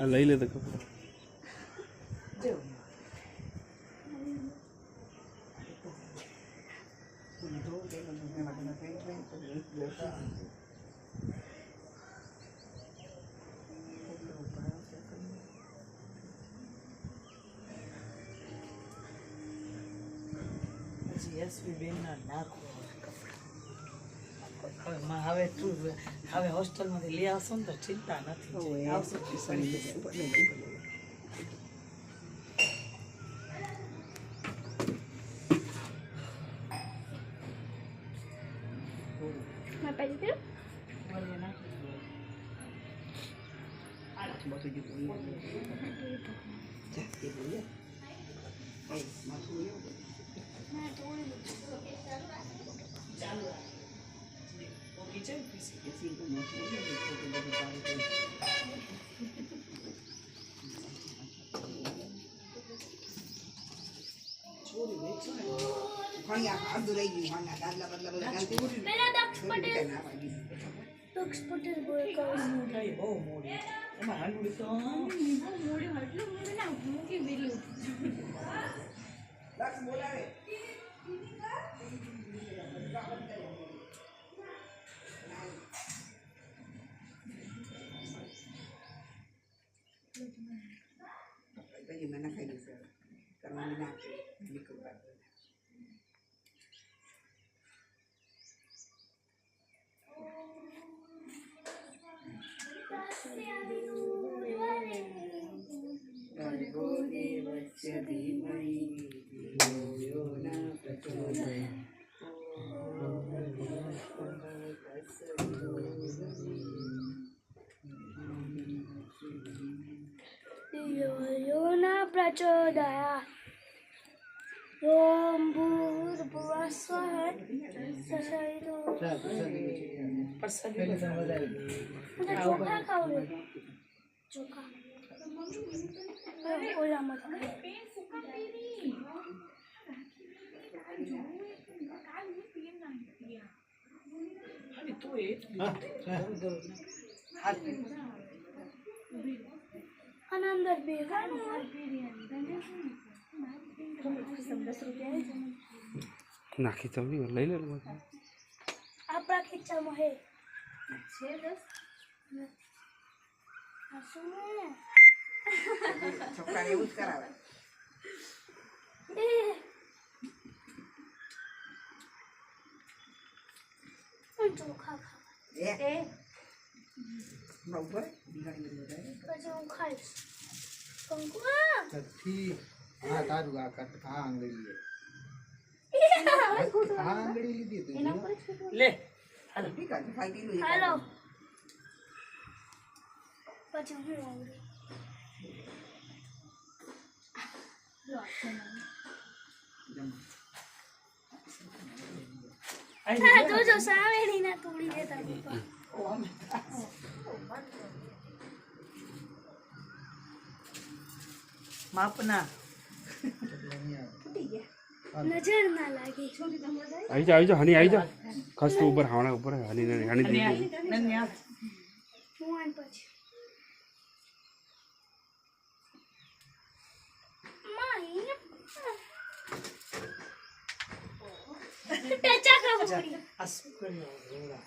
આ લઈ લે તો ખબર હવે તું હવે હોસ્ટેલમાંથી લઈ આવશો ને તો ચિંતા નથી આવશે प्रचोदयात् ओम भूर्भुवः स्वः चोखा खाओ चोखा ओला मत अंदर बेगा નાખી તો લઈ લે આપણા ખીચામાં હે છે 10 છોકરાને એવું જ કરાવે ચોખા એ બરોબર પછી હું ખાઈશ કંકુ હા તારું આ આંગળી આ આંગળી લીધી તું લે હાલો પછી હું આંગળી જો સાવેડી ના તોડી દેતા માપના નજર ના લાગે આવી જા હની આવી જા ખસ તો ઉપર હાવણા ઉપર હની હની નન્યા હું આન પછી માઈ ટચા કા બોડી અસ્કરિયો રોડા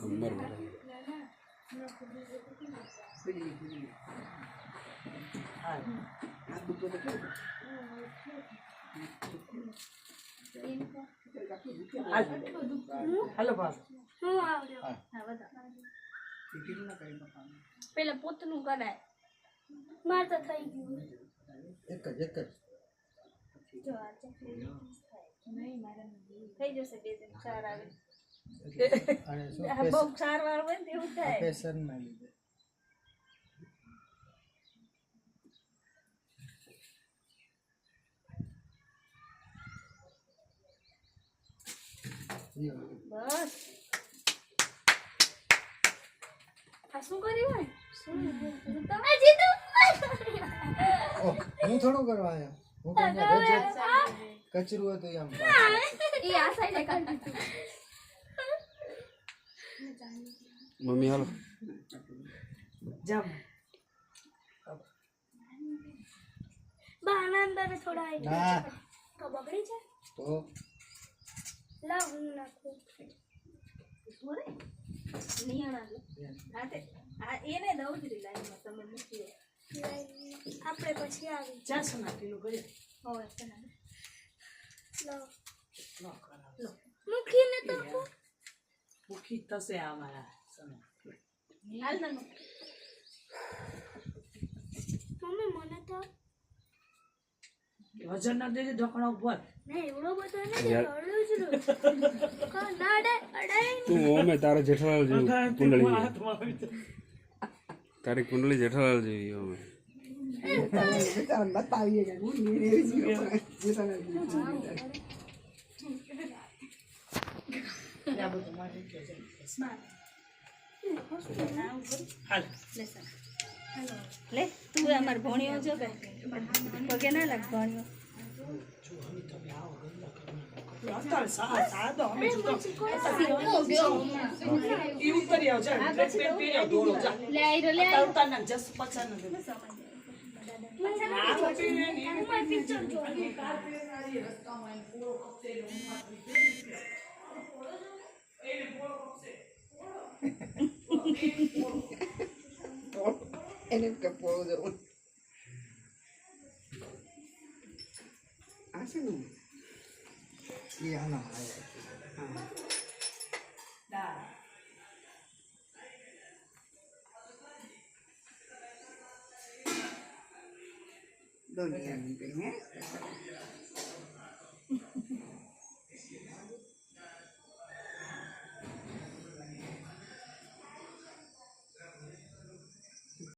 કમર હાલો બાપ હું આવજો હા બતા પેલા પોતનું કરાય માર તો થઈ ગયું એક જ જો આજે નહીં મારા થઈ જશે 2 3 4 આવે અને શું બહુ 4 વાર હોય ને એવું થાય પેશન ના લીધે બસ આ શું કર્યું હોય શું તમે જીતું હું થોડું કરવા આવ્યો હું કચરું હતું એમ એ આ સાઈડે કાઢી દીધું મમ્મી હાલો જમ અંદર થોડા આવી ના. ગયા તો બગડી છે તો લાવ હું નાખું સોરે નિયાણા લે હા તે આ એને દઉડી લાઈનમાં તમે મૂકી આપણે પછી આવી ચારસો ના કિલો કરી હોય તને લો ન કરાવ મૂકીને તો ભૂખી થશે આ મારા સમય હાલ તને મમ્મી મને તો વજન ના દેજે ઢોકણા ઉપર ના એવડો બધો નથી યાર. અડું જ રહ્યું. ના અડાય તું ઓમે તારે જેઠાલાલ જેવું કુંડળી છે. તારી કુંડળી જેઠાલાલ જેવી ઓમે બેચારા બતાવીએ કે હું નીરે જીવો બેચારા આ બધું મારે કે છે હાલ લે તું અમાર ભણ્યો જો કે પગે ના લાગ ભણ્યો અત્યારે સાદો અમે જો ઈ ઉતરી આવ જા ડ્રેસ પેન્ટ પહેરી આવ દોડો જા લે આઈરો લે અત્યારે ઉતાર ના જસ પછા ન દે આ ચોટી ને પિક્ચર જોઈ એને કે પોળો જવું આ છે ને એ આનો દુનિયાની હે